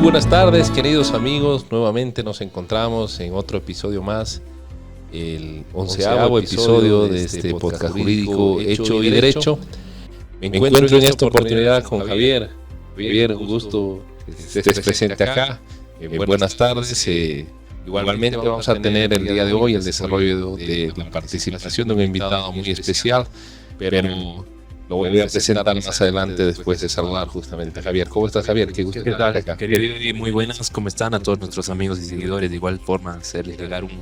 buenas tardes, queridos amigos. Nuevamente nos encontramos en otro episodio más, el 11º episodio de este podcast jurídico Hecho y Derecho. Me encuentro en esta oportunidad con Javier. Javier, un gusto que estés presente acá. Buenas tardes. Igualmente vamos a tener el día de hoy el desarrollo de la participación de un invitado muy especial, pero lo voy a presentar más adelante después de saludar justamente a Javier. ¿Cómo estás, Javier? Qué gusto estar acá. Querido y muy buenas, ¿cómo están a todos nuestros amigos y seguidores? De igual forma, hacerles llegar un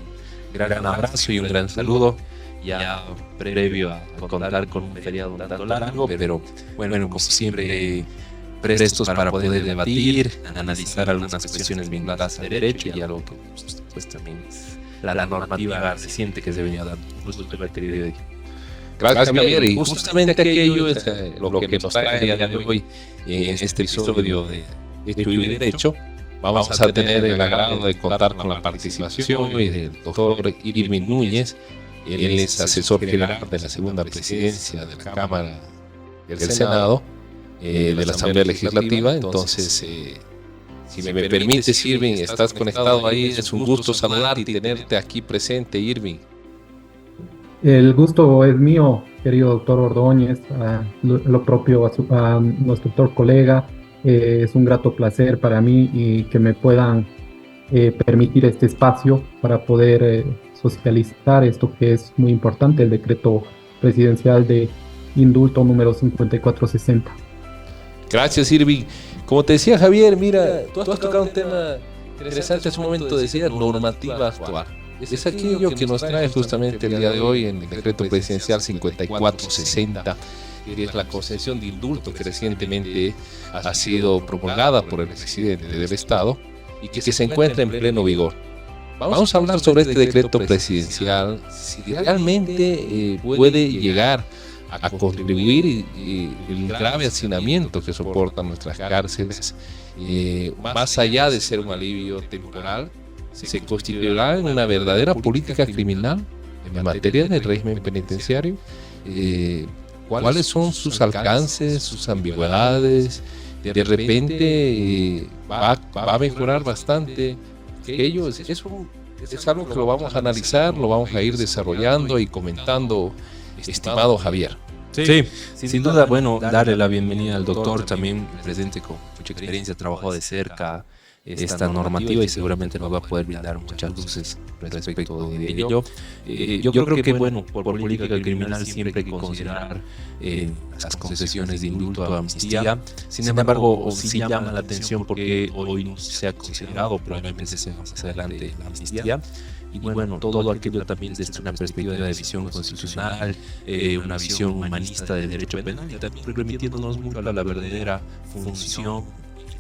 gran abrazo y un gran saludo, ya previo a contar con un feriado un tanto largo, pero bueno, como siempre, prestos para poder debatir, analizar algunas cuestiones vinculadas al derecho y algo que pues también es la normativa reciente que se venía dando. Justo querido. Gracias, Javier. Y justamente aquello es lo que nos trae el día de hoy en este episodio de Hecho y Derecho. Vamos a tener el agrado de contar con la participación del doctor Irving Núñez. Él es asesor general de la segunda presidencia de la Cámara del Senado, de la Asamblea Legislativa. Entonces, si me permites, Irving, estás conectado ahí. Es un gusto saludarte y tenerte aquí presente, Irving. El gusto es mío, querido doctor Ordóñez, lo propio a nuestro doctor colega. Es un grato placer para mí y que me puedan permitir este espacio para poder socializar esto que es muy importante, el decreto presidencial de indulto número 5460. Gracias, Irving. Como te decía, Javier, mira, tú has tocado un tema interesante hace un momento, decía normativa actual. Es aquello que nos trae justamente el día de hoy en el decreto presidencial 5460, que es la concesión de indulto que recientemente ha sido promulgada por el presidente del Estado y que se encuentra en pleno vigor. Vamos a hablar sobre este decreto presidencial, si realmente puede llegar a contribuir el grave hacinamiento que soportan nuestras cárceles, más allá de ser un alivio temporal, se constituirá en una verdadera política criminal en materia del régimen penitenciario. ¿Cuáles son sus alcances, sus ambigüedades? De repente va a mejorar bastante aquello. Es algo que lo vamos a analizar, lo vamos a ir desarrollando y comentando, estimado Javier. Sí, sin duda, bueno, darle la bienvenida al doctor también presente con mucha experiencia, trabajado de cerca esta normativa y seguramente nos va a poder brindar muchas luces respecto de ello. Yo creo que, bueno, por política criminal siempre hay que considerar las concesiones de indulto a amnistía. Sin embargo, sí llama la atención porque hoy no se ha considerado, probablemente sea más adelante, la amnistía. Y bueno, todo aquello también desde una perspectiva de visión constitucional, una visión humanista del derecho penal y también remitiéndonos mucho a la verdadera función,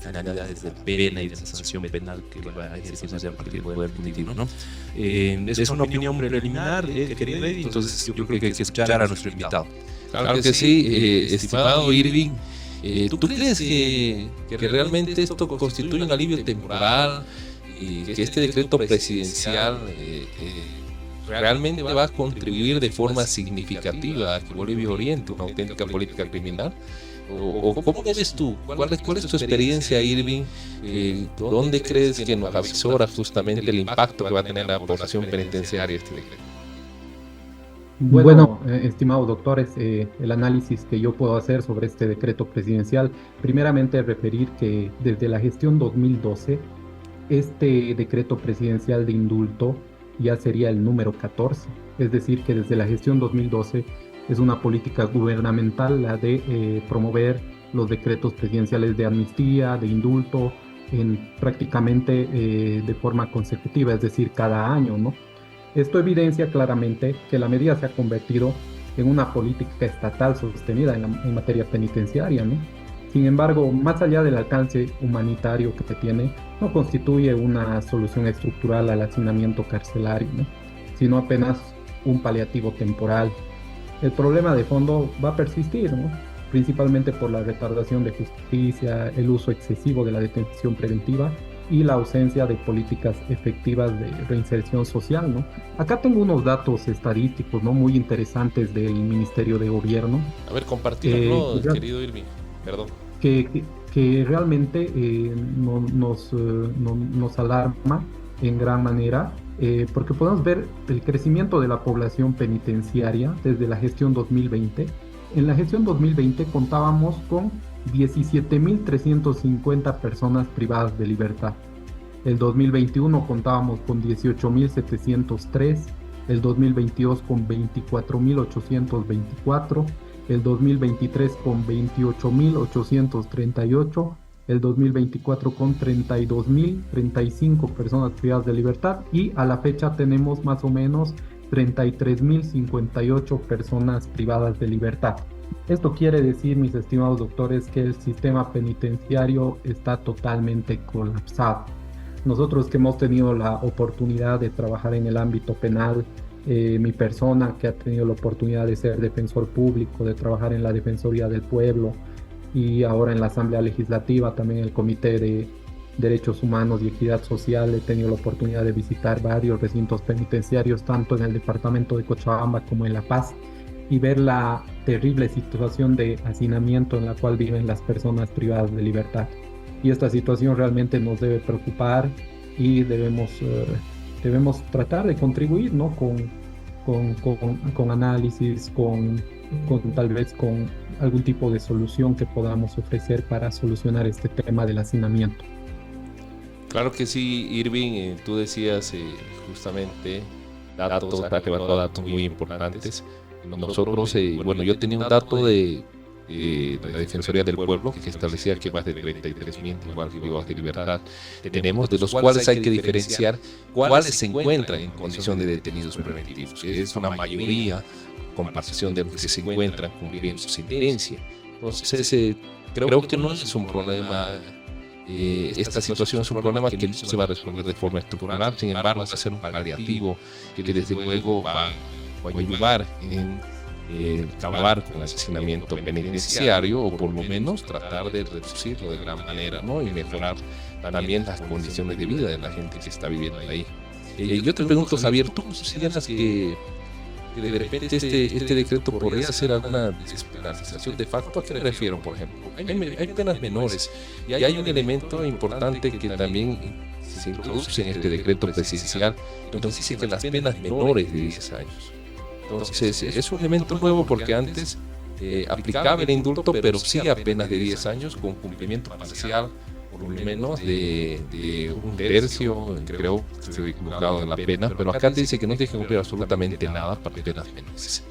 finalidades de pena y de sanción penal que va a ejercerse a partir del poder punitivo, ¿no? Es una opinión preliminar, querido Eddie, entonces yo creo que hay que escuchar a nuestro invitado. Claro que sí, estimado Irving. ¿Tú crees que realmente esto constituye un alivio temporal y que este decreto presidencial realmente va a contribuir de forma significativa a que Bolivia oriente una auténtica política criminal? ¿O cómo ves tú? ¿Cuál es tu experiencia, Irving? ¿Dónde crees que nos avisora justamente el impacto que va a tener la población penitenciaria este decreto? Bueno, estimados doctores, el análisis que yo puedo hacer sobre este decreto presidencial, primeramente referir que desde la gestión 2012, este decreto presidencial de indulto ya sería el número 14, es decir, que desde la gestión 2012 es una política gubernamental la de promover los decretos presidenciales de amnistía, de indulto, prácticamente de forma consecutiva, es decir, cada año, ¿no? Esto evidencia claramente que la medida se ha convertido en una política estatal sostenida en materia penitenciaria, ¿no? Sin embargo, más allá del alcance humanitario que tiene, no constituye una solución estructural al hacinamiento carcelario, ¿no? Sino apenas un paliativo temporal. El problema de fondo va a persistir, ¿no? Principalmente por la retardación de justicia, el uso excesivo de la detención preventiva y la ausencia de políticas efectivas de reinserción social, ¿no? Acá tengo unos datos estadísticos, ¿no?, muy interesantes del Ministerio de Gobierno. A ver, compartirlo, querido Irving. Perdón. Que que realmente nos alarma en gran manera, porque podemos ver el crecimiento de la población penitenciaria desde la gestión 2020. En la gestión 2020 contábamos con 17.350 personas privadas de libertad. El 2021 contábamos con 18.703, el 2022 con 24.824, el 2023 con 28.838, el 2024 con 32.035 personas privadas de libertad y a la fecha tenemos más o menos 33.058 personas privadas de libertad. Esto quiere decir, mis estimados doctores, que el sistema penitenciario está totalmente colapsado. Nosotros que hemos tenido la oportunidad de trabajar en el ámbito penal, mi persona que ha tenido la oportunidad de ser defensor público, de trabajar en la Defensoría del Pueblo y ahora en la Asamblea Legislativa, también el Comité de Derechos Humanos y Equidad Social, he tenido la oportunidad de visitar varios recintos penitenciarios, tanto en el departamento de Cochabamba como en La Paz, y ver la terrible situación de hacinamiento en la cual viven las personas privadas de libertad. Y esta situación realmente nos debe preocupar y debemos tratar de contribuir, ¿no? con análisis, tal vez con algún tipo de solución que podamos ofrecer para solucionar este tema del hacinamiento. Claro que sí, Irving, tú decías justamente datos, has levantado datos muy importantes. Nosotros, bueno, yo tenía un dato de la Defensoría del Pueblo que establecía que más de 33.000 igual privados de libertad tenemos, de los cuales hay que diferenciar cuáles se encuentran en condición de detenidos preventivos. Es una mayoría, comparación de los que se encuentran cumpliendo su sentencia. Entonces, creo que no es un problema. Esta situación es un problema que no se va a resolver de forma estructural, sin embargo, va a ser un paliativo que desde luego va a ayudar en acabar con el asesinamiento penitenciario, o por lo menos tratar de reducirlo de gran manera, ¿no? Y mejorar también las condiciones de vida de la gente que está viviendo ahí. Yo te pregunto, Javier, ¿tú consideras que de repente este decreto podría hacer alguna despenalización de facto? ¿A qué me refiero, por ejemplo? Hay penas menores y hay un elemento importante que también se introduce en este decreto presidencial, donde dice que las penas menores de 10 años. Entonces, es un elemento nuevo porque antes aplicaba el indulto, pero sí a penas de 10 años con cumplimiento parcial, por lo menos de un tercio, creo que estoy equivocado en la pena, pero acá dice que no tiene que cumplir absolutamente nada para penas menores.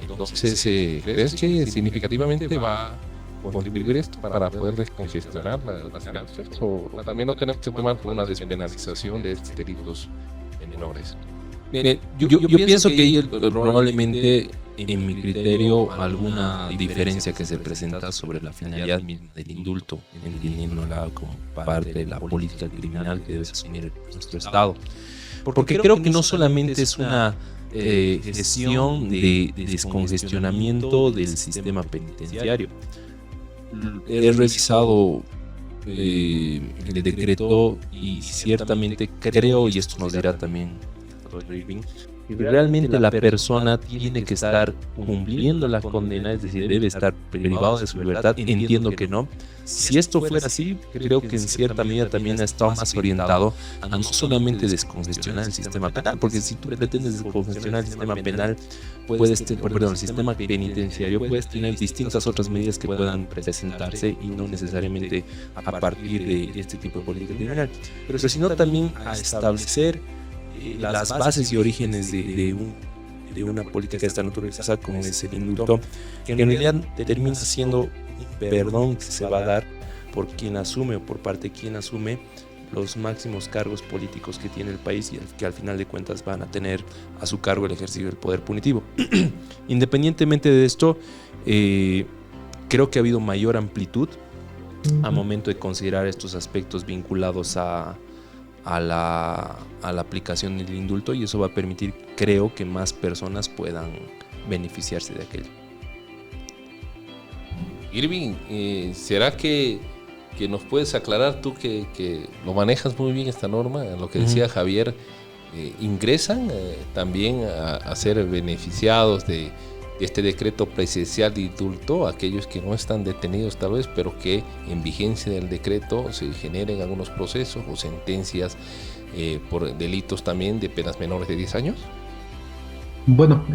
Entonces, ¿crees que significativamente va a contribuir esto para poder descongestionar las cárceles? ¿O también no tenemos que tomar por una despenalización de estos delitos menores? Mire, yo pienso que probablemente, en mi criterio, alguna diferencia que se presenta sobre la finalidad misma del indulto, entendiéndola como parte de la política criminal que debe asumir nuestro Estado. Porque creo que no solamente es una gestión de descongestionamiento del sistema penitenciario. He revisado el decreto y ciertamente creo, y esto nos dirá también y realmente la persona tiene que estar cumpliendo la condena, es decir, debe estar privado de su libertad. Entiendo que no. Si esto fuera así, creo que en cierta medida también ha estado más orientado a no solamente descongestionar el sistema penal, porque si tú pretendes descongestionar el sistema penal, el sistema penitenciario, puedes tener distintas otras medidas que puedan presentarse y no necesariamente a partir de este tipo de política criminal, pero sino también a establecer las bases y orígenes de una política de esta naturaleza, como es el indulto, que en realidad termina siendo un perdón que se va a dar por quien asume, o por parte de quien asume, los máximos cargos políticos que tiene el país y que al final de cuentas van a tener a su cargo el ejercicio del poder punitivo. Independientemente de esto, creo que ha habido mayor amplitud al momento de considerar estos aspectos vinculados a la aplicación del indulto, y eso va a permitir, creo, que más personas puedan beneficiarse de aquello. Irving, ¿será que nos puedes aclarar tú que lo manejas muy bien esta norma, lo que decía Javier, ingresan también a ser beneficiados de este decreto presidencial de indulto, aquellos que no están detenidos tal vez, pero que en vigencia del decreto se generen algunos procesos o sentencias por delitos también de penas menores de 10 años? Bueno,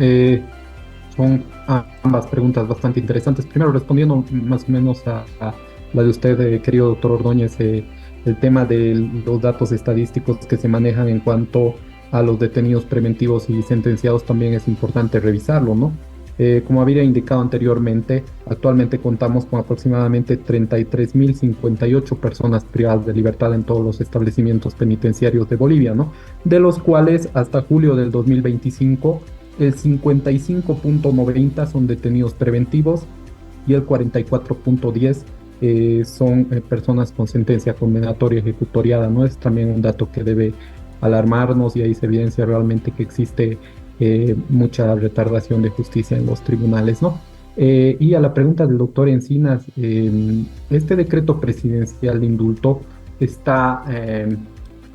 son ambas preguntas bastante interesantes. Primero, respondiendo más o menos a la de usted, querido doctor Ordóñez, el tema de los datos estadísticos que se manejan en cuanto a los detenidos preventivos y sentenciados también es importante revisarlo, ¿no? Como había indicado anteriormente, actualmente contamos con aproximadamente 33.058 personas privadas de libertad en todos los establecimientos penitenciarios de Bolivia, ¿no? De los cuales hasta julio del 2025 el 55.90 son detenidos preventivos y el 44.10 son personas con sentencia condenatoria ejecutoriada, ¿no? Es también un dato que debe alarmarnos y ahí se evidencia realmente que existe mucha retardación de justicia en los tribunales, ¿no? Y a la pregunta del doctor Encinas, este decreto presidencial de indulto está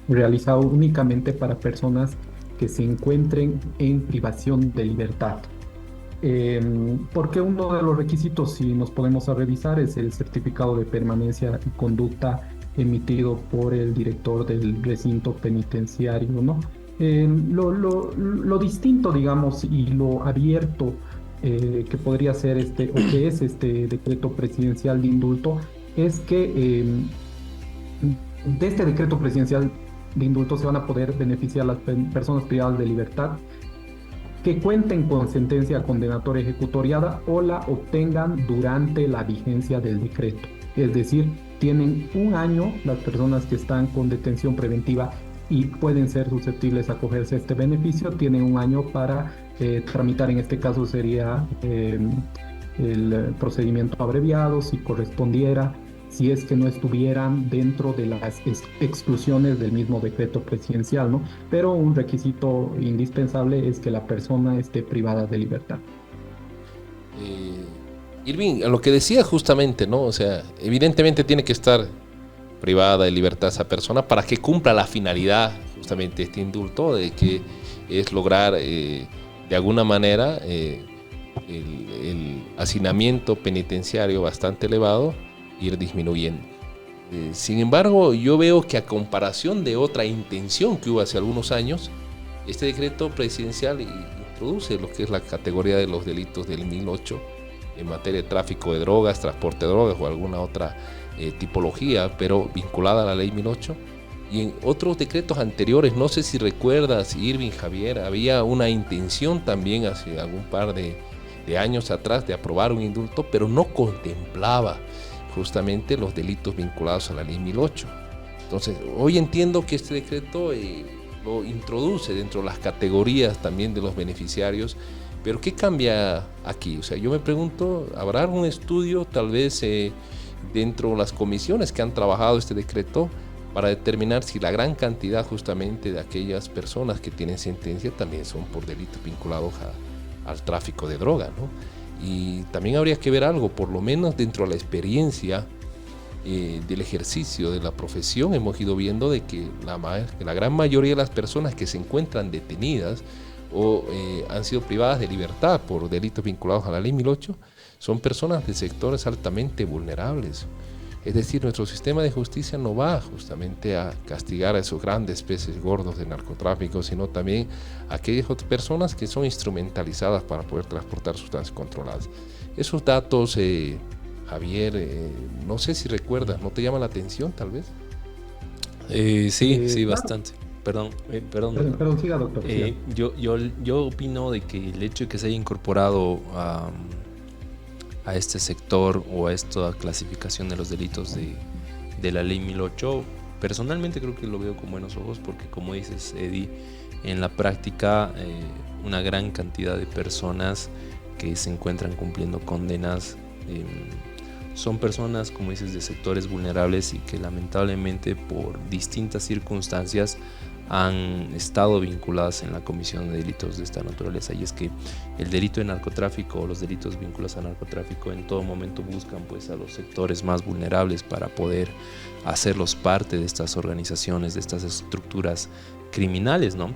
realizado únicamente para personas que se encuentren en privación de libertad. Porque uno de los requisitos, si nos podemos revisar, es el certificado de permanencia y conducta emitido por el director del recinto penitenciario, ¿no? Lo distinto, digamos, y lo abierto que podría ser o que es este decreto presidencial de indulto, es que de este decreto presidencial de indulto se van a poder beneficiar las personas privadas de libertad que cuenten con sentencia condenatoria ejecutoriada o la obtengan durante la vigencia del decreto. Es decir, tienen un año las personas que están con detención preventiva y pueden ser susceptibles a acogerse a este beneficio, tienen un año para tramitar, en este caso sería el procedimiento abreviado, si correspondiera, si es que no estuvieran dentro de las exclusiones del mismo decreto presidencial, ¿no? Pero un requisito indispensable es que la persona esté privada de libertad. Irving, a lo que decía justamente, ¿no? O sea, evidentemente tiene que estar privada de libertad esa persona para que cumpla la finalidad justamente este indulto, de que es lograr de alguna manera el hacinamiento penitenciario bastante elevado, ir disminuyendo. Sin embargo, yo veo que a comparación de otra intención que hubo hace algunos años, este decreto presidencial introduce lo que es la categoría de los delitos del 1008 en materia de tráfico de drogas, transporte de drogas o alguna otra tipología, pero vinculada a la ley 1008. Y en otros decretos anteriores, no sé si recuerdas, Irving, Javier, había una intención también hace algún par de años atrás de aprobar un indulto, pero no contemplaba justamente los delitos vinculados a la ley 1008. Entonces, hoy entiendo que este decreto lo introduce dentro de las categorías también de los beneficiarios, pero ¿qué cambia aquí? O sea, yo me pregunto, ¿habrá algún estudio tal vez dentro de las comisiones que han trabajado este decreto para determinar si la gran cantidad justamente de aquellas personas que tienen sentencia también son por delitos vinculados al tráfico de droga, ¿no? Y también habría que ver algo, por lo menos dentro de la experiencia del ejercicio de la profesión, hemos ido viendo de que la gran mayoría de las personas que se encuentran detenidas o han sido privadas de libertad por delitos vinculados a la ley 1008 son personas de sectores altamente vulnerables. Es decir, nuestro sistema de justicia no va justamente a castigar a esos grandes peces gordos de narcotráfico, sino también a aquellas otras personas que son instrumentalizadas para poder transportar sustancias controladas. Esos datos, Javier, no sé si recuerdas, ¿no te llama la atención tal vez? Sí, Claro. bastante. Perdón. Perdón, siga, doctor. Siga. Yo opino de que el hecho de que se haya incorporado a este sector o a esta clasificación de los delitos de la ley 1008, personalmente creo que lo veo con buenos ojos, porque como dices, Eddie, en la práctica una gran cantidad de personas que se encuentran cumpliendo condenas son personas, como dices, de sectores vulnerables y que lamentablemente por distintas circunstancias han estado vinculadas en la comisión de delitos de esta naturaleza. Y es que el delito de narcotráfico o los delitos vinculados al narcotráfico en todo momento buscan pues a los sectores más vulnerables para poder hacerlos parte de estas organizaciones, de estas estructuras criminales, ¿no?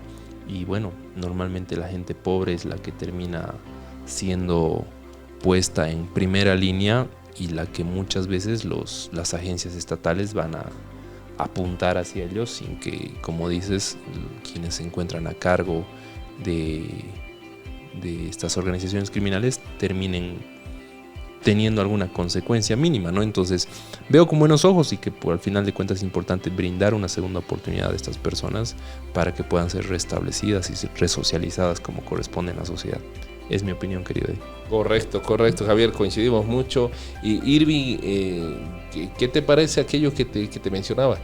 Y bueno, normalmente la gente pobre es la que termina siendo puesta en primera línea y la que muchas veces las agencias estatales van a apuntar hacia ellos sin que, como dices, quienes se encuentran a cargo de estas organizaciones criminales terminen teniendo alguna consecuencia mínima, ¿no? Entonces veo con buenos ojos y que al final de cuentas es importante brindar una segunda oportunidad a estas personas para que puedan ser restablecidas y resocializadas como corresponde en la sociedad. Es mi opinión, querido Eddie. Correcto, Javier, coincidimos mucho. Y Irving, ¿qué te parece aquello que te mencionaba?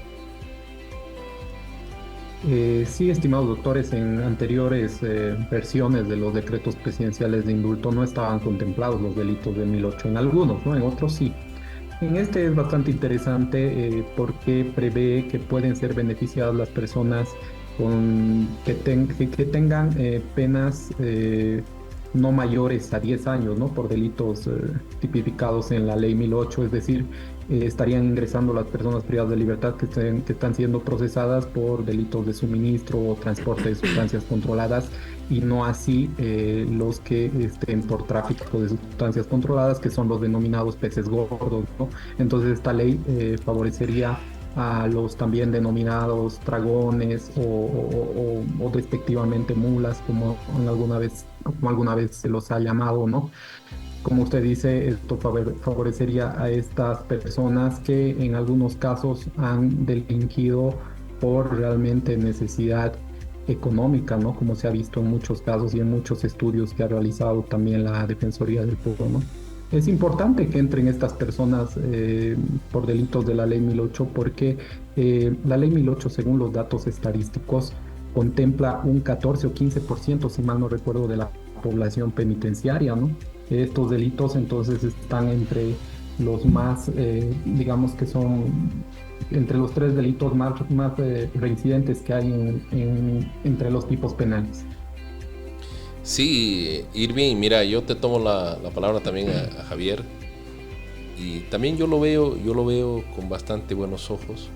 Sí, estimados doctores, en anteriores versiones de los decretos presidenciales de indulto no estaban contemplados los delitos de 2008, en algunos, ¿no? En otros sí. En este es bastante interesante porque prevé que pueden ser beneficiadas las personas que tengan penas no mayores a 10 años, ¿no? Por delitos tipificados en la ley 1008, es decir, estarían ingresando las personas privadas de libertad que están siendo procesadas por delitos de suministro o transporte de sustancias controladas y no así los que estén por tráfico de sustancias controladas, que son los denominados peces gordos, ¿no? Entonces esta ley favorecería a los también denominados dragones o respectivamente mulas, como alguna vez se los ha llamado, ¿no? Como usted dice, esto favorecería a estas personas que en algunos casos han delinquido por realmente necesidad económica, ¿no? Como se ha visto en muchos casos y en muchos estudios que ha realizado también la Defensoría del Pueblo, ¿no? Es importante que entren estas personas por delitos de la Ley 1008 porque la Ley 1008, según los datos estadísticos, contempla un 14 o 15%, si mal no recuerdo, de la población penitenciaria, ¿no? Estos delitos entonces están entre los más, digamos que son entre los 3 delitos más reincidentes que hay entre los tipos penales. Sí, Irving, mira, yo te tomo la palabra también a Javier, y también yo lo veo con bastante buenos ojos,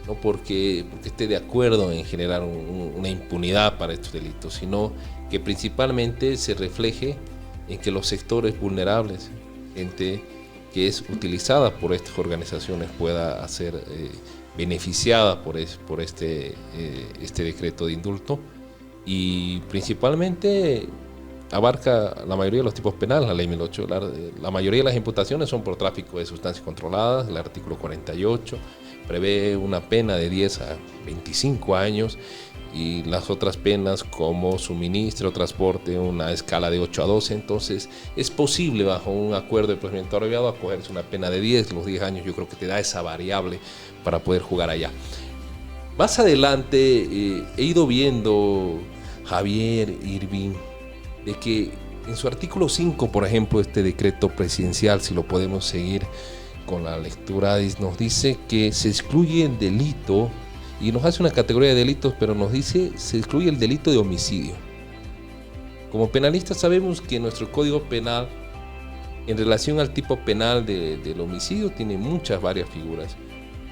no porque esté de acuerdo en generar una impunidad para estos delitos, sino que principalmente se refleje en que los sectores vulnerables, gente que es utilizada por estas organizaciones, pueda ser beneficiada por este decreto de indulto. Y principalmente abarca la mayoría de los tipos penales, la ley 1008. La mayoría de las imputaciones son por tráfico de sustancias controladas. El artículo 48 prevé una pena de 10 a 25 años y las otras penas como suministro, transporte, una escala de 8 a 12. Entonces es posible bajo un acuerdo de procedimiento abreviado acogerse una pena de 10. Los 10 años yo creo que te da esa variable para poder jugar allá. Más adelante he ido viendo, Javier, Irving, de que en su artículo 5, por ejemplo, este decreto presidencial, si lo podemos seguir con la lectura, nos dice que se excluye el delito, y nos hace una categoría de delitos, pero nos dice se excluye el delito de homicidio. Como penalistas sabemos que nuestro Código Penal, en relación al tipo penal del homicidio, tiene varias figuras.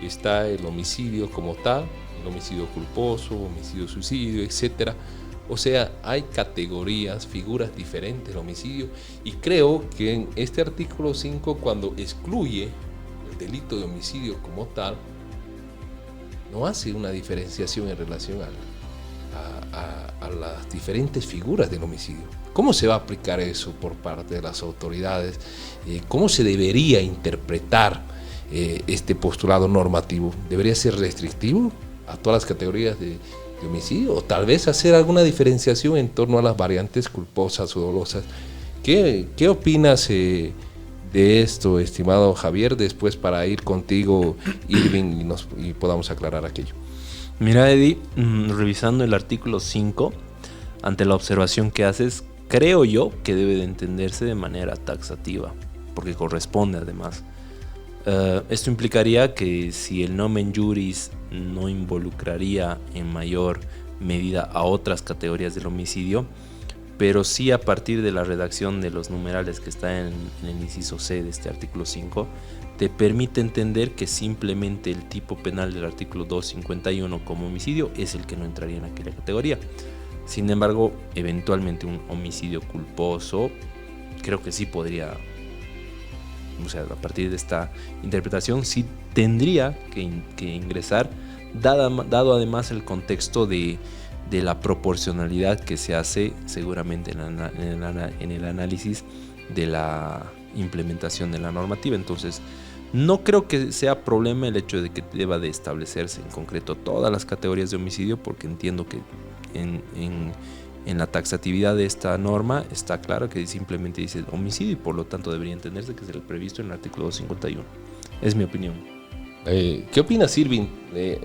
Está el homicidio como tal, el homicidio culposo, homicidio suicidio, etc. O sea, hay categorías, figuras diferentes del homicidio, y creo que en este artículo 5, cuando excluye el delito de homicidio como tal, no hace una diferenciación en relación a las diferentes figuras del homicidio. ¿Cómo se va a aplicar eso por parte de las autoridades? ¿Cómo se debería interpretar este postulado normativo? ¿Debería ser restrictivo a todas las categorías de homicidio, o tal vez hacer alguna diferenciación en torno a las variantes culposas o dolosas? ¿Qué opinas de esto, estimado Javier, después para ir contigo, Irving, y podamos aclarar aquello? Mira, Eddie, revisando el artículo 5, ante la observación que haces, creo yo que debe de entenderse de manera taxativa, porque corresponde además. Esto implicaría que si el nomen juris no involucraría en mayor medida a otras categorías del homicidio, pero sí a partir de la redacción de los numerales que está en el inciso C de este artículo 5, te permite entender que simplemente el tipo penal del artículo 251 como homicidio es el que no entraría en aquella categoría. Sin embargo, eventualmente un homicidio culposo creo que sí podría, o sea, a partir de esta interpretación sí tendría que ingresar, dado además el contexto de la proporcionalidad que se hace seguramente en el análisis de la implementación de la normativa. Entonces, no creo que sea problema el hecho de que deba de establecerse en concreto todas las categorías de homicidio, porque entiendo que en la taxatividad de esta norma está claro que simplemente dice homicidio y por lo tanto debería entenderse que es el previsto en el artículo 251. Es mi opinión. ¿Qué opinas, Irving?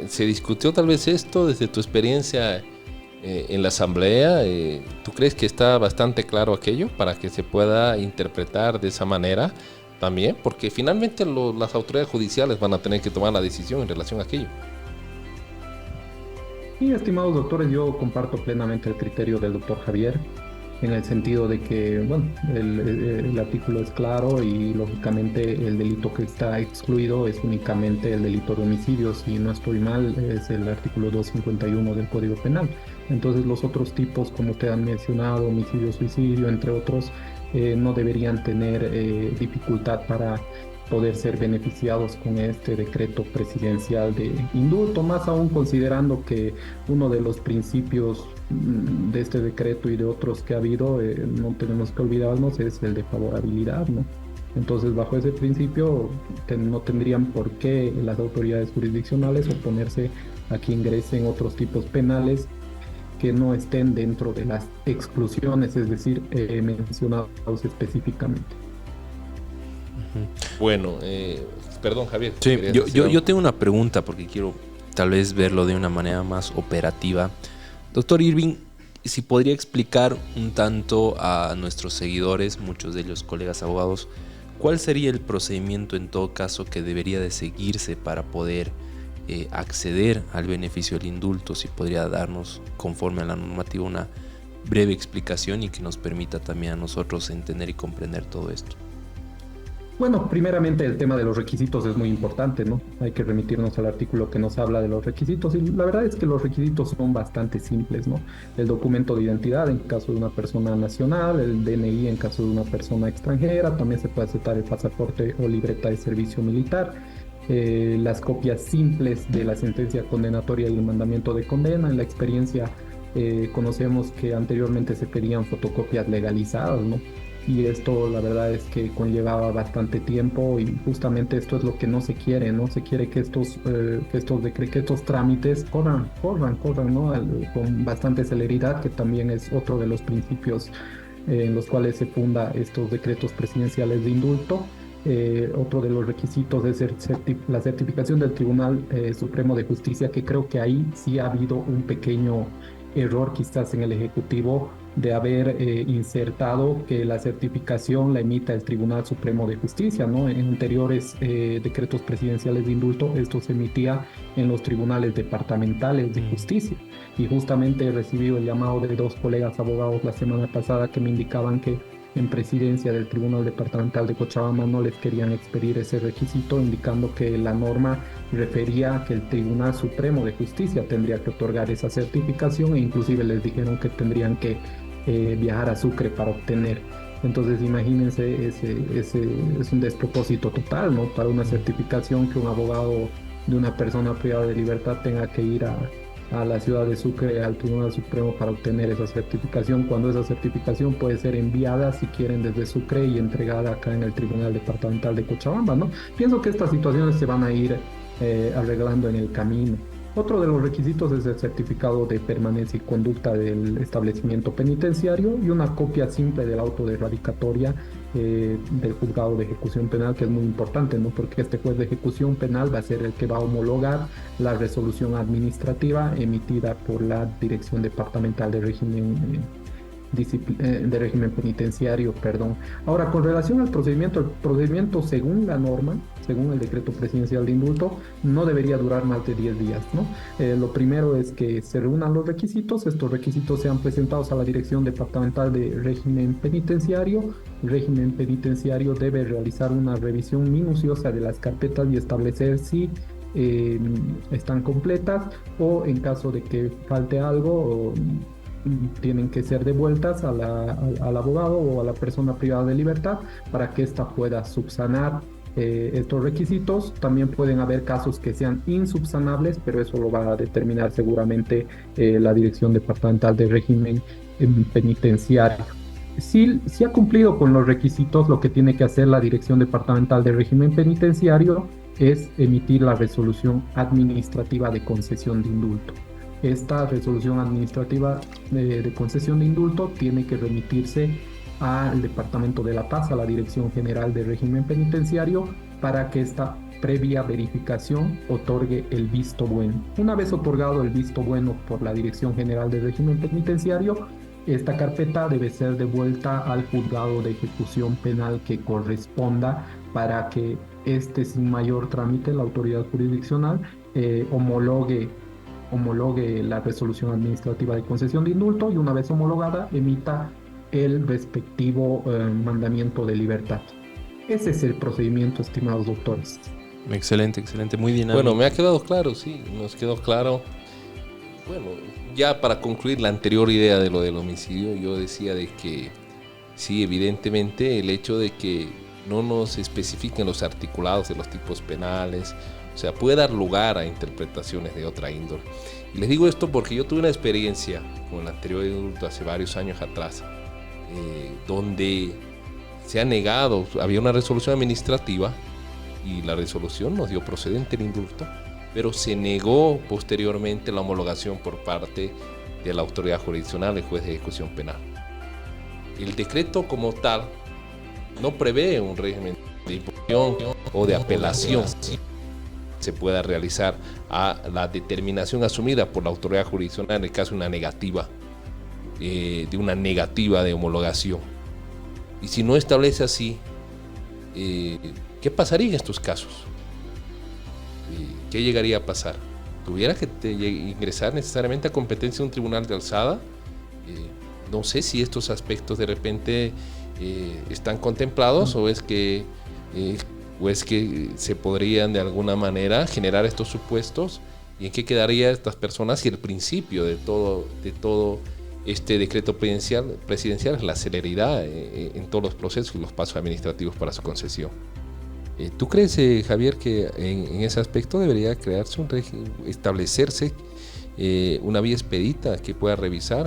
¿Se discutió tal vez esto desde tu experiencia en la asamblea? ¿Tú crees que está bastante claro aquello para que se pueda interpretar de esa manera también? Porque finalmente las autoridades judiciales van a tener que tomar la decisión en relación a aquello. Sí, estimados doctores, yo comparto plenamente el criterio del doctor Javier, en el sentido de que, bueno, el artículo es claro y lógicamente el delito que está excluido es únicamente el delito de homicidio. Si no estoy mal, es el artículo 251 del Código Penal. Entonces los otros tipos, como te han mencionado, homicidio, suicidio, entre otros, no deberían tener dificultad para poder ser beneficiados con este decreto presidencial de indulto, más aún considerando que uno de los principios de este decreto y de otros que ha habido, no tenemos que olvidarnos, es el de favorabilidad, ¿no? Entonces, bajo ese principio, no tendrían por qué las autoridades jurisdiccionales oponerse a que ingresen otros tipos penales que no estén dentro de las exclusiones, es decir, mencionados específicamente. Bueno, perdón, Javier. Sí, yo tengo una pregunta porque quiero tal vez verlo de una manera más operativa. Doctor Irving, si podría explicar un tanto a nuestros seguidores, muchos de ellos colegas abogados, ¿cuál sería el procedimiento en todo caso que debería de seguirse para poder acceder al beneficio del indulto? Si podría darnos, conforme a la normativa, una breve explicación y que nos permita también a nosotros entender y comprender todo esto. Bueno, primeramente el tema de los requisitos es muy importante, ¿no? Hay que remitirnos al artículo que nos habla de los requisitos y la verdad es que los requisitos son bastante simples, ¿no? El documento de identidad en caso de una persona nacional, el DNI en caso de una persona extranjera, también se puede aceptar el pasaporte o libreta de servicio militar, las copias simples de la sentencia condenatoria y el mandamiento de condena. En la experiencia conocemos que anteriormente se pedían fotocopias legalizadas, ¿no? Y esto la verdad es que conllevaba bastante tiempo y justamente esto es lo que no se quiere, ¿no? Se quiere que estos trámites corran, ¿no? Con bastante celeridad, que también es otro de los principios en los cuales se funda estos decretos presidenciales de indulto. Otro de los requisitos es la certificación del Tribunal Supremo de Justicia, que creo que ahí sí ha habido un pequeño error quizás en el Ejecutivo de haber insertado que la certificación la emita el Tribunal Supremo de Justicia, ¿no? En anteriores decretos presidenciales de indulto, esto se emitía en los tribunales departamentales de justicia. Y justamente he recibido el llamado de dos colegas abogados la semana pasada que me indicaban que en presidencia del Tribunal Departamental de Cochabamba no les querían expedir ese requisito, indicando que la norma refería a que el Tribunal Supremo de Justicia tendría que otorgar esa certificación e inclusive les dijeron que tendrían que viajar a Sucre para obtener. Entonces imagínense, es un despropósito total, ¿no? Para una certificación que un abogado de una persona privada de libertad tenga que ir a la ciudad de Sucre, al Tribunal Supremo, para obtener esa certificación, cuando esa certificación puede ser enviada, si quieren, desde Sucre y entregada acá en el Tribunal Departamental de Cochabamba, ¿no? Pienso que estas situaciones se van a ir arreglando en el camino. Otro de los requisitos es el certificado de permanencia y conducta del establecimiento penitenciario y una copia simple del auto de radicatoria del juzgado de ejecución penal, que es muy importante, ¿no? Porque este juez de ejecución penal va a ser el que va a homologar la resolución administrativa emitida por la Dirección Departamental de Régimen penitenciario, perdón. Ahora, con relación al procedimiento, el procedimiento según la norma, según el decreto presidencial de indulto, no debería durar más de 10 días, ¿no? Lo primero es que se reúnan los requisitos, estos requisitos sean presentados a la Dirección Departamental de Régimen Penitenciario. El régimen penitenciario debe realizar una revisión minuciosa de las carpetas y establecer si están completas o en caso de que falte algo, tienen que ser devueltas al abogado o a la persona privada de libertad para que ésta pueda subsanar estos requisitos. También pueden haber casos que sean insubsanables, pero eso lo va a determinar seguramente la Dirección Departamental de Régimen Penitenciario. Si ha cumplido con los requisitos, lo que tiene que hacer la Dirección Departamental de Régimen Penitenciario es emitir la resolución administrativa de concesión de indulto. Esta resolución administrativa de concesión de indulto tiene que remitirse al Departamento de la Paz, a la Dirección General de Régimen Penitenciario, para que esta previa verificación otorgue el visto bueno. Una vez otorgado el visto bueno por la Dirección General de Régimen Penitenciario, esta carpeta debe ser devuelta al juzgado de ejecución penal que corresponda para que sin mayor trámite, la autoridad jurisdiccional homologue la resolución administrativa de concesión de indulto y una vez homologada emita el respectivo mandamiento de libertad. Ese es el procedimiento, estimados doctores. Excelente, muy dinámico. Bueno, me ha quedado claro, sí, nos quedó claro. Bueno, ya para concluir la anterior idea de lo del homicidio, yo decía de que sí, evidentemente el hecho de que no nos especifiquen los articulados de los tipos penales, o sea, puede dar lugar a interpretaciones de otra índole. Y les digo esto porque yo tuve una experiencia con el anterior indulto hace varios años atrás, donde se ha negado, había una resolución administrativa y la resolución nos dio procedente el indulto, pero se negó posteriormente la homologación por parte de la autoridad jurisdiccional, el juez de ejecución penal. El decreto como tal no prevé un régimen de impugnación o de apelación se pueda realizar a la determinación asumida por la autoridad jurisdiccional en el caso de una negativa, de homologación. Y si no establece así, ¿qué pasaría en estos casos? ¿Qué llegaría a pasar? ¿Tuviera que ingresar necesariamente a competencia de un tribunal de alzada? No sé si estos aspectos de repente están contemplados o es que se podrían de alguna manera generar estos supuestos, y en qué quedaría estas personas si el principio de todo este decreto presidencial es la celeridad en todos los procesos y los pasos administrativos para su concesión. ¿Tú crees, Javier, que en ese aspecto debería crearse un régimen, establecerse una vía expedita que pueda revisar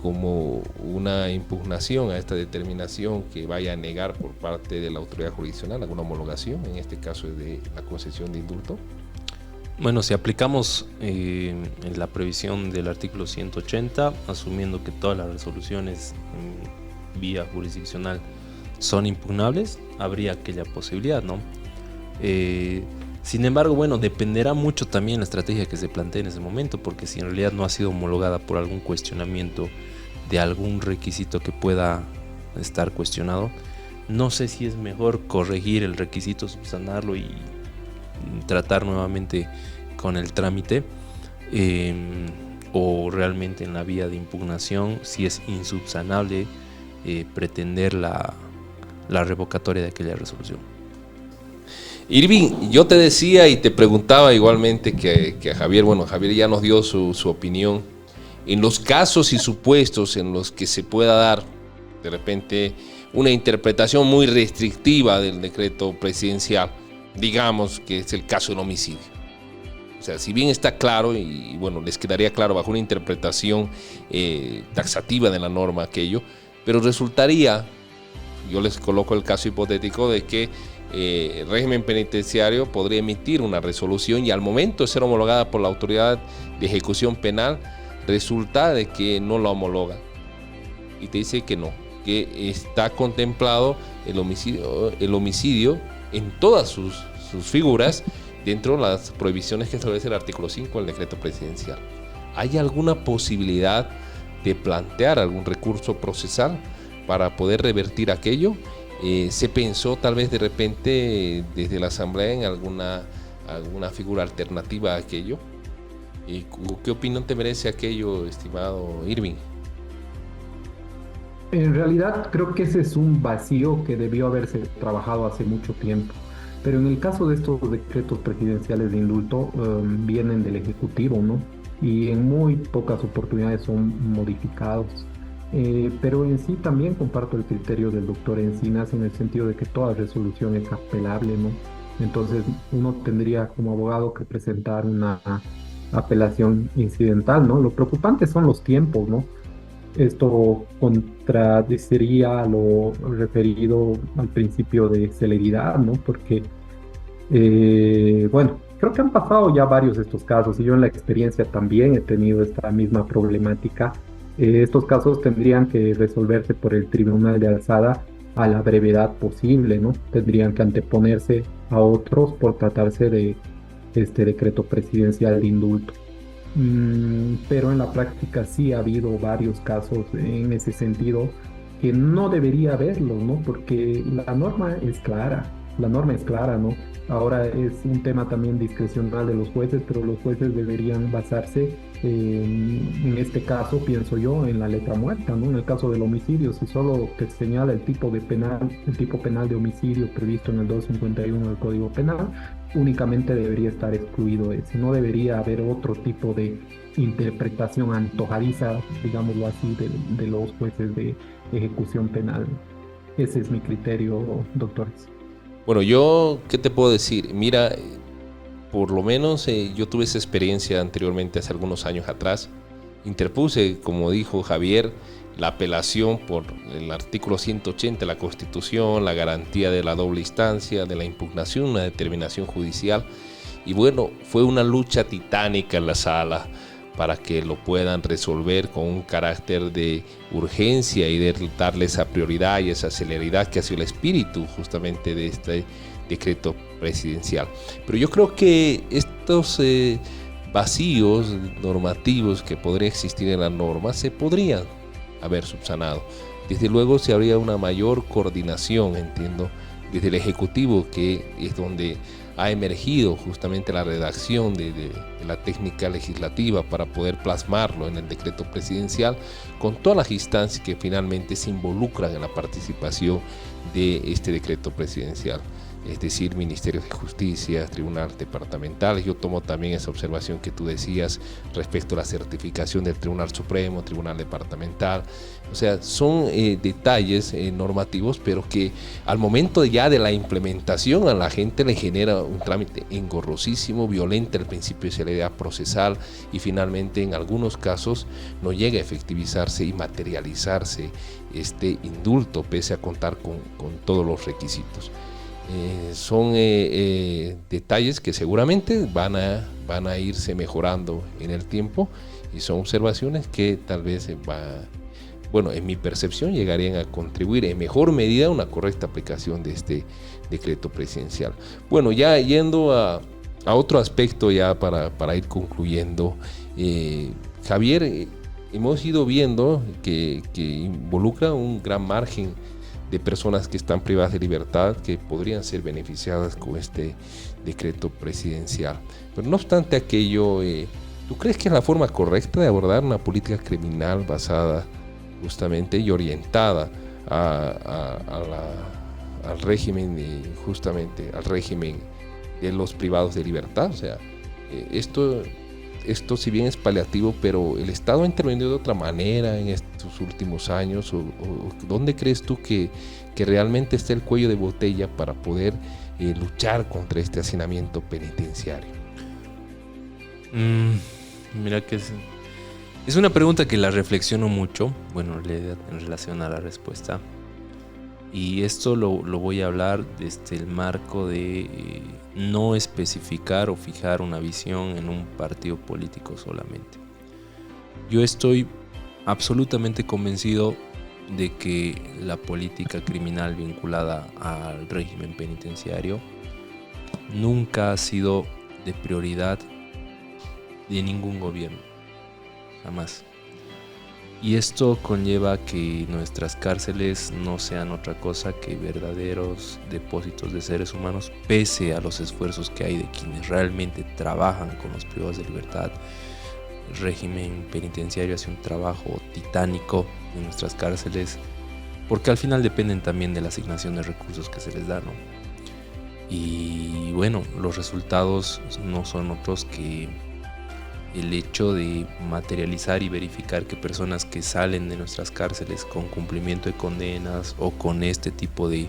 como una impugnación a esta determinación que vaya a negar por parte de la autoridad jurisdiccional alguna homologación, en este caso de la concesión de indulto? Bueno, si aplicamos en la previsión del artículo 180, asumiendo que todas las resoluciones en vía jurisdiccional son impugnables, habría aquella posibilidad, ¿no? Sin embargo, bueno, dependerá mucho también la estrategia que se plantee en ese momento, porque si en realidad no ha sido homologada por algún cuestionamiento de algún requisito que pueda estar cuestionado, no sé si es mejor corregir el requisito, subsanarlo y tratar nuevamente con el trámite, o realmente en la vía de impugnación, si es insubsanable, pretender la revocatoria de aquella resolución. Irving, yo te decía y te preguntaba igualmente que a Javier, bueno, Javier ya nos dio su opinión, en los casos y supuestos en los que se pueda dar de repente una interpretación muy restrictiva del decreto presidencial, digamos que es el caso del homicidio. O sea, si bien está claro y bueno, les quedaría claro bajo una interpretación taxativa de la norma aquello, pero resultaría, yo les coloco el caso hipotético de que el régimen penitenciario podría emitir una resolución y al momento de ser homologada por la autoridad de ejecución penal resulta de que no la homologa y te dice que no, que está contemplado el homicidio en todas sus figuras dentro de las prohibiciones que establece el artículo 5 del decreto presidencial. ¿Hay alguna posibilidad de plantear algún recurso procesal para poder revertir aquello? ¿Se pensó tal vez de repente desde la Asamblea en alguna figura alternativa a aquello? ¿Qué opinión te merece aquello, estimado Irving? En realidad creo que ese es un vacío que debió haberse trabajado hace mucho tiempo. Pero en el caso de estos decretos presidenciales de indulto, vienen del Ejecutivo, ¿no? y en muy pocas oportunidades son modificados. Pero en sí también comparto el criterio del doctor Encinas en el sentido de que toda resolución es apelable, ¿no? Entonces uno tendría como abogado que presentar una apelación incidental, ¿no? Lo preocupante son los tiempos, ¿no? Esto contradeciría lo referido al principio de celeridad, ¿no? Porque, bueno, creo que han pasado ya varios de estos casos y yo en la experiencia también he tenido esta misma problemática. Estos casos tendrían que resolverse por el Tribunal de Alzada a la brevedad posible, ¿no? Tendrían que anteponerse a otros por tratarse de este decreto presidencial de indulto. Pero en la práctica sí ha habido varios casos en ese sentido que no debería haberlo, ¿no? Porque la norma es clara, ¿no? Ahora es un tema también discrecional de los jueces, pero los jueces deberían basarse en este caso, pienso yo, en la letra muerta, ¿no? En el caso del homicidio, si solo te señala el tipo penal de homicidio previsto en el 251 del Código Penal, únicamente debería estar excluido ese. No debería haber otro tipo de interpretación antojadiza, digámoslo así, de los jueces de ejecución penal. Ese es mi criterio, doctores. Bueno, yo, ¿qué te puedo decir? Mira, por lo menos yo tuve esa experiencia anteriormente, hace algunos años atrás. Interpuse, como dijo Javier, la apelación por el artículo 180 de la Constitución, la garantía de la doble instancia, de la impugnación, una determinación judicial. Y bueno, fue una lucha titánica en la sala para que lo puedan resolver con un carácter de urgencia y de darle esa prioridad y esa celeridad que ha sido el espíritu justamente de este decreto presidencial. Pero yo creo que estos vacíos normativos que podría existir en la norma se podrían haber subsanado. Desde luego se habría una mayor coordinación, entiendo, desde el Ejecutivo, que es donde ha emergido justamente la redacción de la técnica legislativa para poder plasmarlo en el decreto presidencial, con todas las instancias que finalmente se involucran en la participación de este decreto presidencial. Es decir, Ministerios de Justicia, tribunales departamentales. Yo tomo también esa observación que tú decías respecto a la certificación del Tribunal Supremo, Tribunal Departamental. O sea, son detalles normativos, pero que al momento ya de la implementación a la gente le genera un trámite engorrosísimo, violenta el principio de celeridad procesal y finalmente en algunos casos no llega a efectivizarse y materializarse este indulto pese a contar con todos los requisitos. Son detalles que seguramente van a irse mejorando en el tiempo y son observaciones que tal vez bueno, en mi percepción llegarían a contribuir en mejor medida a una correcta aplicación de este decreto presidencial. Bueno, ya yendo a otro aspecto ya para ir concluyendo, Javier, hemos ido viendo que involucra un gran margen de personas que están privadas de libertad que podrían ser beneficiadas con este decreto presidencial. Pero no obstante aquello, ¿tú crees que es la forma correcta de abordar una política criminal basada justamente y orientada al régimen, justamente al régimen de los privados de libertad? O sea, esto si bien es paliativo, pero el Estado ha intervenido de otra manera en estos últimos años, o ¿dónde crees tú que realmente está el cuello de botella para poder luchar contra este hacinamiento penitenciario? Mira que es una pregunta que la reflexiono mucho, bueno, en relación a la respuesta. Y esto lo voy a hablar desde el marco de no especificar o fijar una visión en un partido político solamente. Yo estoy absolutamente convencido de que la política criminal vinculada al régimen penitenciario nunca ha sido de prioridad de ningún gobierno, jamás. Y esto conlleva que nuestras cárceles no sean otra cosa que verdaderos depósitos de seres humanos, pese a los esfuerzos que hay de quienes realmente trabajan con los privados de libertad. El régimen penitenciario hace un trabajo titánico en nuestras cárceles, porque al final dependen también de la asignación de recursos que se les da, ¿no? Y bueno, los resultados no son otros que el hecho de materializar y verificar que personas que salen de nuestras cárceles con cumplimiento de condenas o con este tipo de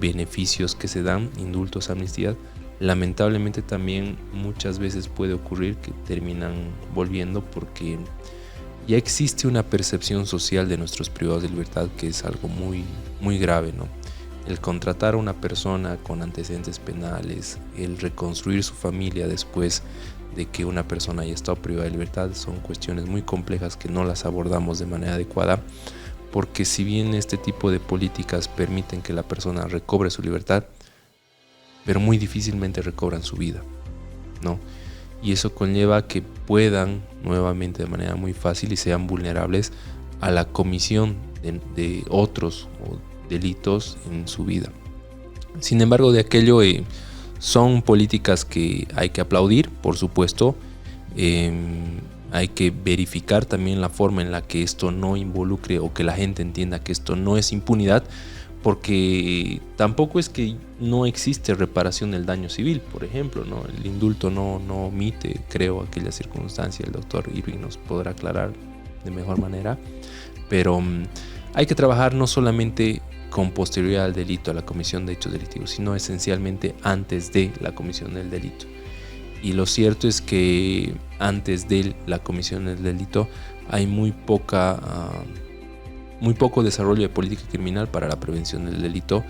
beneficios que se dan, indultos, amnistías, lamentablemente también muchas veces puede ocurrir que terminan volviendo porque ya existe una percepción social de nuestros privados de libertad que es algo muy, muy grave, ¿no? El contratar a una persona con antecedentes penales, el reconstruir su familia después de que una persona haya estado privada de libertad, son cuestiones muy complejas que no las abordamos de manera adecuada, porque si bien este tipo de políticas permiten que la persona recobre su libertad, pero muy difícilmente recobran su vida, ¿no? Y eso conlleva que puedan nuevamente de manera muy fácil y sean vulnerables a la comisión de otros delitos en su vida. Sin embargo, de aquello son políticas que hay que aplaudir, por supuesto. Hay que verificar también la forma en la que esto no involucre o que la gente entienda que esto no es impunidad, porque tampoco es que no existe reparación del daño civil, por ejemplo, ¿no? El indulto no omite, creo, aquella circunstancia. El doctor Irving nos podrá aclarar de mejor manera, pero hay que trabajar no solamente con posterioridad al delito, a la comisión de hechos delictivos, sino esencialmente antes de la comisión del delito. Y lo cierto es que antes de la comisión del delito hay muy poco desarrollo de política criminal para la prevención del delito,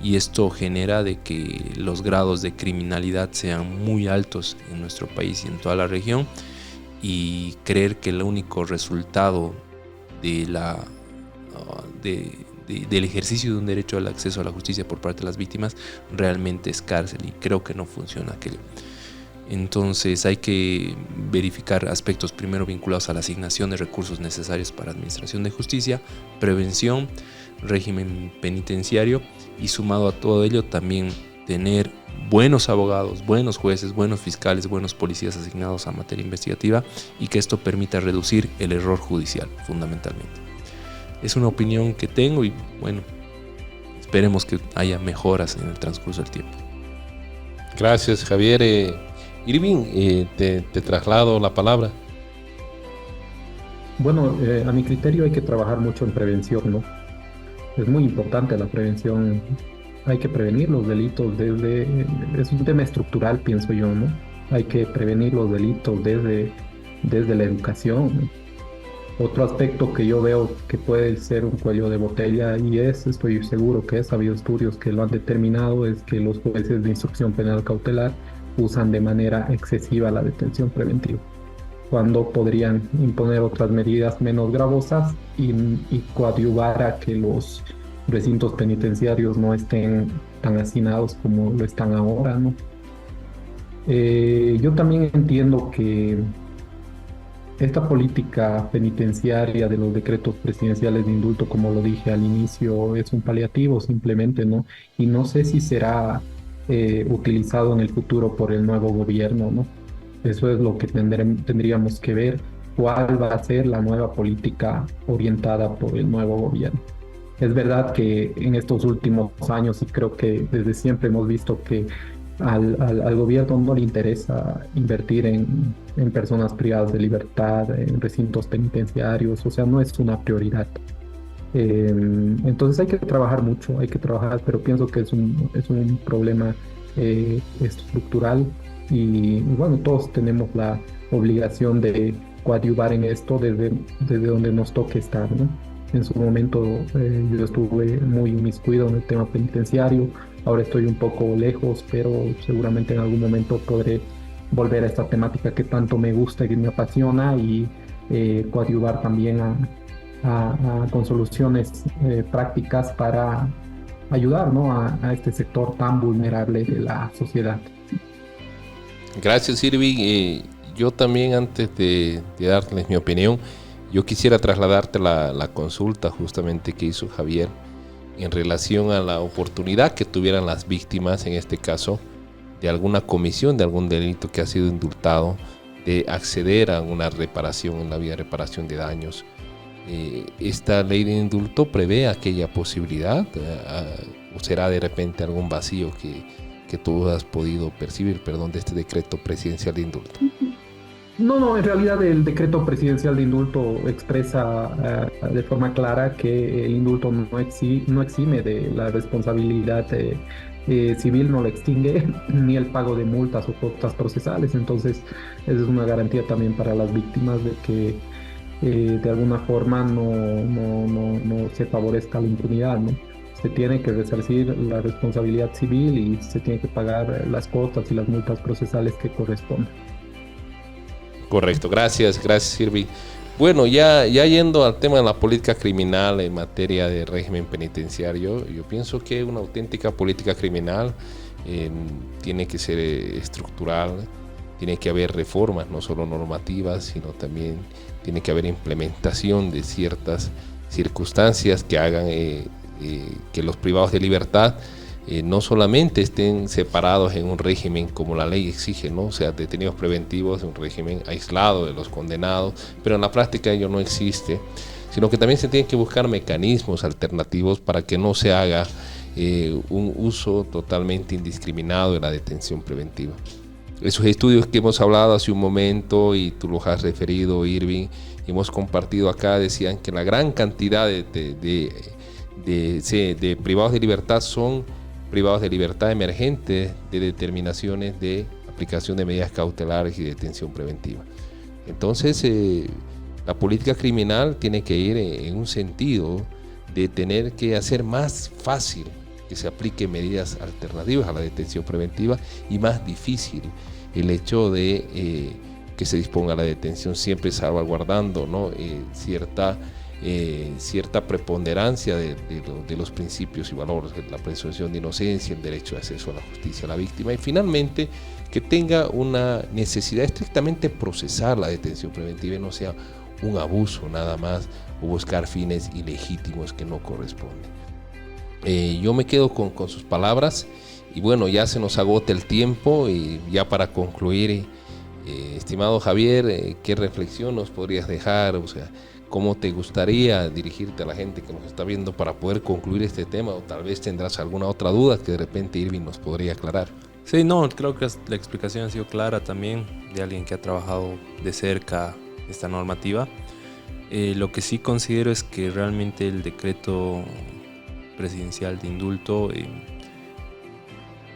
y esto genera de que los grados de criminalidad sean muy altos en nuestro país y en toda la región, y creer que el único resultado del ejercicio de un derecho al acceso a la justicia por parte de las víctimas realmente es cárcel, y creo que no funciona aquello. Entonces hay que verificar aspectos primero vinculados a la asignación de recursos necesarios para administración de justicia, prevención, régimen penitenciario, y sumado a todo ello también tener buenos abogados, buenos jueces, buenos fiscales, buenos policías asignados a materia investigativa, y que esto permita reducir el error judicial fundamentalmente. Es una opinión que tengo y bueno, esperemos que haya mejoras en el transcurso del tiempo. Gracias, Javier. Irving, te traslado la palabra. Bueno, a mi criterio hay que trabajar mucho en prevención, ¿no? Es muy importante la prevención. Hay que prevenir los delitos es un tema estructural, pienso yo, ¿no? Hay que prevenir los delitos desde la educación, ¿no? Otro aspecto que yo veo que puede ser un cuello de botella, y estoy seguro que ha habido estudios que lo han determinado, es que los jueces de instrucción penal cautelar usan de manera excesiva la detención preventiva, cuando podrían imponer otras medidas menos gravosas y coadyuvar a que los recintos penitenciarios no estén tan hacinados como lo están ahora, ¿no? Yo también entiendo que esta política penitenciaria de los decretos presidenciales de indulto, como lo dije al inicio, es un paliativo simplemente, ¿no? Y no sé si será utilizado en el futuro por el nuevo gobierno, ¿no? Eso es lo que tendríamos que ver, cuál va a ser la nueva política orientada por el nuevo gobierno. Es verdad que en estos últimos años, y creo que desde siempre hemos visto que al gobierno no le interesa invertir en personas privadas de libertad, en recintos penitenciarios, o sea, no es una prioridad. Entonces hay que trabajar mucho, pero pienso que es un problema estructural, y bueno, todos tenemos la obligación de coadyuvar en esto desde donde nos toque estar, ¿no? En su momento yo estuve muy inmiscuido en el tema penitenciario, ahora estoy un poco lejos, pero seguramente en algún momento podré volver a esta temática que tanto me gusta y que me apasiona, y coadyuvar también con soluciones prácticas para ayudar, ¿no? a este sector tan vulnerable de la sociedad. Gracias, Irving. Yo también, antes de darles mi opinión, yo quisiera trasladarte la consulta justamente que hizo Javier en relación a la oportunidad que tuvieran las víctimas, en este caso, de alguna comisión de algún delito que ha sido indultado, de acceder a una reparación en la vía de reparación de daños. ¿Esta ley de indulto prevé aquella posibilidad? ¿O será de repente algún vacío que tú has podido percibir, de este decreto presidencial de indulto? No, en realidad el decreto presidencial de indulto expresa de forma clara que el indulto no exime de la responsabilidad civil, no la extingue, ni el pago de multas o costas procesales. Entonces, esa es una garantía también para las víctimas de que de alguna forma no se favorezca la impunidad, ¿no? Se tiene que resarcir la responsabilidad civil y se tiene que pagar las costas y las multas procesales que correspondan. Correcto, gracias Irving. Bueno, ya yendo al tema de la política criminal en materia de régimen penitenciario, yo pienso que una auténtica política criminal tiene que ser estructural, tiene que haber reformas, no solo normativas, sino también tiene que haber implementación de ciertas circunstancias que hagan que los privados de libertad no solamente estén separados en un régimen como la ley exige, ¿no? O sea, detenidos preventivos, un régimen aislado de los condenados, pero en la práctica ello no existe, sino que también se tienen que buscar mecanismos alternativos para que no se haga un uso totalmente indiscriminado de la detención preventiva. Esos estudios que hemos hablado hace un momento y tú los has referido, Irving, y hemos compartido acá, decían que la gran cantidad de privados de libertad son privados de libertad emergentes de determinaciones de aplicación de medidas cautelares y detención preventiva. Entonces, la política criminal tiene que ir en un sentido de tener que hacer más fácil que se apliquen medidas alternativas a la detención preventiva y más difícil el hecho de que se disponga la detención, siempre salvaguardando, ¿no? cierta preponderancia de los principios y valores, la presunción de inocencia, el derecho de acceso a la justicia a la víctima y finalmente que tenga una necesidad estrictamente procesar la detención preventiva y no sea un abuso nada más o buscar fines ilegítimos que no corresponden. Yo me quedo con sus palabras y bueno, ya se nos agota el tiempo y ya para concluir, estimado Javier, ¿qué reflexión nos podrías dejar? O sea, ¿cómo te gustaría dirigirte a la gente que nos está viendo para poder concluir este tema? O tal vez tendrás alguna otra duda que de repente Irving nos podría aclarar. Sí, no, creo que la explicación ha sido clara también de alguien que ha trabajado de cerca esta normativa. Lo que sí considero es que realmente el decreto presidencial de indulto,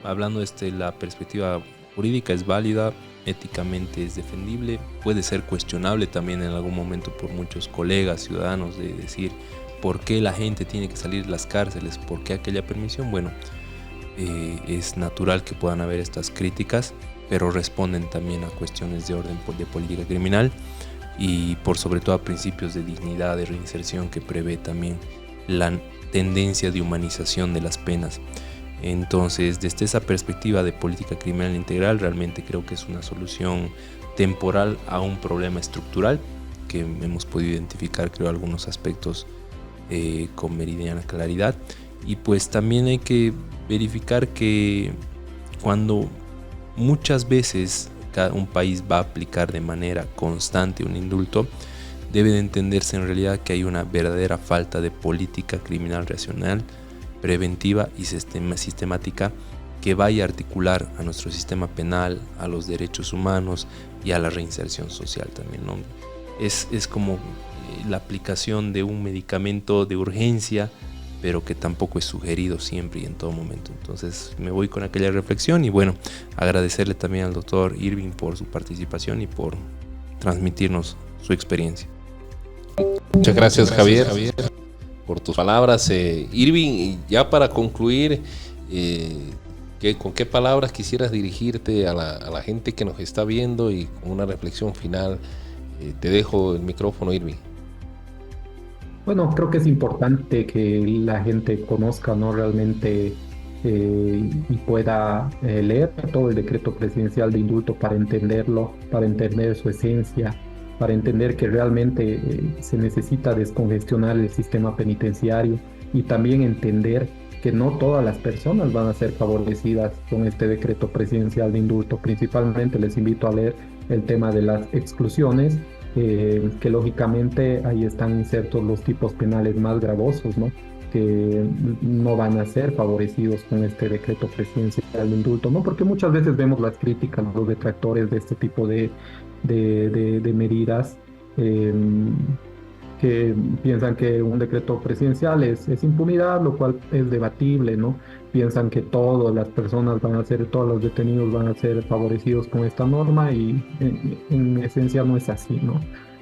hablando desde la perspectiva jurídica, es válida, éticamente es defendible, puede ser cuestionable también en algún momento por muchos colegas ciudadanos de decir por qué la gente tiene que salir de las cárceles, por qué aquella permisión. Bueno, es natural que puedan haber estas críticas, pero responden también a cuestiones de orden de política criminal y por sobre todo a principios de dignidad, de reinserción que prevé también la tendencia de humanización de las penas. Entonces, desde esa perspectiva de política criminal integral, realmente creo que es una solución temporal a un problema estructural que hemos podido identificar, creo, algunos aspectos con meridiana claridad. Y pues también hay que verificar que cuando muchas veces un país va a aplicar de manera constante un indulto, debe de entenderse en realidad que hay una verdadera falta de política criminal racional, preventiva y sistemática que vaya a articular a nuestro sistema penal, a los derechos humanos y a la reinserción social también, ¿no? Es como la aplicación de un medicamento de urgencia, pero que tampoco es sugerido siempre y en todo momento. Entonces me voy con aquella reflexión y bueno, agradecerle también al doctor Irving por su participación y por transmitirnos su experiencia. Muchas gracias, Javier, por tus palabras. Irving, ya para concluir, ¿con qué palabras quisieras dirigirte a la gente que nos está viendo y con una reflexión final? Te dejo el micrófono, Irving. Bueno, creo que es importante que la gente conozca, ¿no? Realmente y pueda leer todo el decreto presidencial de indulto para entenderlo, para entender su esencia, para entender que realmente se necesita descongestionar el sistema penitenciario y también entender que no todas las personas van a ser favorecidas con este decreto presidencial de indulto. Principalmente les invito a leer el tema de las exclusiones, que lógicamente ahí están insertos los tipos penales más gravosos, ¿no? Que no van a ser favorecidos con este decreto presidencial de indulto, ¿no? Porque muchas veces vemos las críticas, los detractores de este tipo de de medidas eh, que piensan que un decreto presidencial es impunidad, lo cual es debatible, ¿no? Piensan que todas las personas van a ser, todos los detenidos van a ser favorecidos con esta norma y en esencia no es así, ¿no?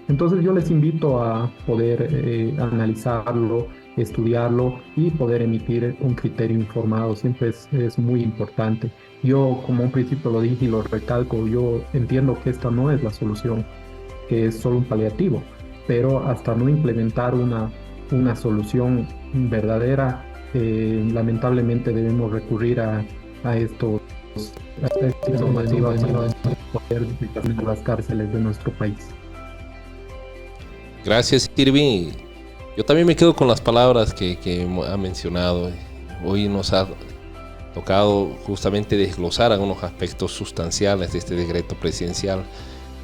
Entonces yo les invito a poder analizarlo, estudiarlo y poder emitir un criterio informado. Siempre es muy importante. Yo, como un principio lo dije y lo recalco, yo entiendo que esta no es la solución, que es solo un paliativo, pero hasta no implementar una solución verdadera, lamentablemente debemos recurrir a estos a estas normativas para poder disciplinar las cárceles de nuestro país. Gracias, Irving. Yo también me quedo con las palabras que ha mencionado. Hoy nos ha tocado justamente desglosar algunos aspectos sustanciales de este decreto presidencial,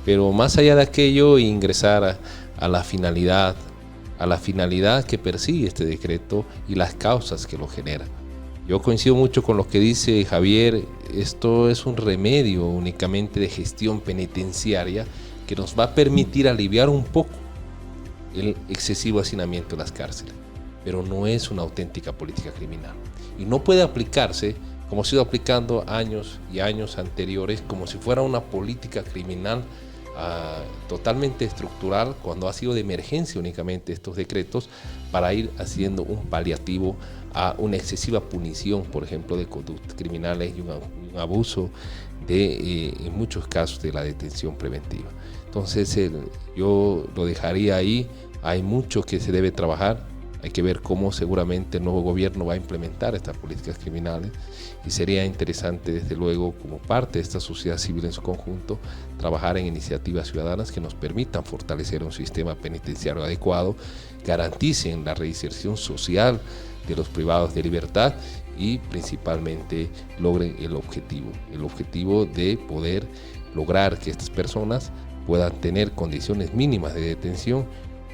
pero más allá de aquello, ingresar a la finalidad que persigue este decreto y las causas que lo generan. Yo coincido mucho con lo que dice Javier. Esto es un remedio únicamente de gestión penitenciaria que nos va a permitir aliviar un poco el excesivo hacinamiento en las cárceles, pero no es una auténtica política criminal y no puede aplicarse como se ha ido aplicando años y años anteriores, como si fuera una política criminal totalmente estructural, cuando ha sido de emergencia únicamente estos decretos para ir haciendo un paliativo a una excesiva punición, por ejemplo, de conductas criminales y un abuso en muchos casos de la detención preventiva. Entonces yo lo dejaría ahí. Hay mucho que se debe trabajar. Hay que ver cómo seguramente el nuevo gobierno va a implementar estas políticas criminales, y sería interesante, desde luego, como parte de esta sociedad civil en su conjunto, trabajar en iniciativas ciudadanas que nos permitan fortalecer un sistema penitenciario adecuado, garanticen la reinserción social de los privados de libertad y principalmente logren el objetivo de poder lograr que estas personas puedan tener condiciones mínimas de detención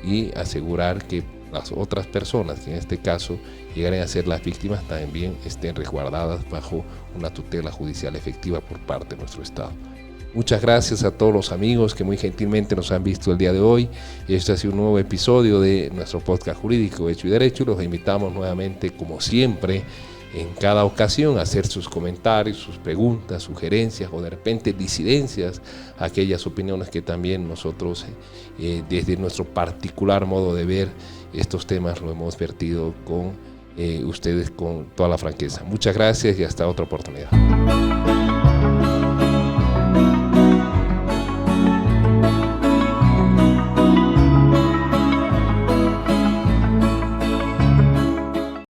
y asegurar que las otras personas, que en este caso llegaren a ser las víctimas, también estén resguardadas bajo una tutela judicial efectiva por parte de nuestro Estado. Muchas gracias a todos los amigos que muy gentilmente nos han visto el día de hoy. Este ha sido un nuevo episodio de nuestro podcast jurídico Hecho y Derecho. Los invitamos nuevamente, como siempre, en cada ocasión, a hacer sus comentarios, sus preguntas, sugerencias o de repente disidencias, aquellas opiniones que también nosotros, desde nuestro particular modo de ver estos temas, lo hemos vertido con ustedes con toda la franqueza. Muchas gracias y hasta otra oportunidad.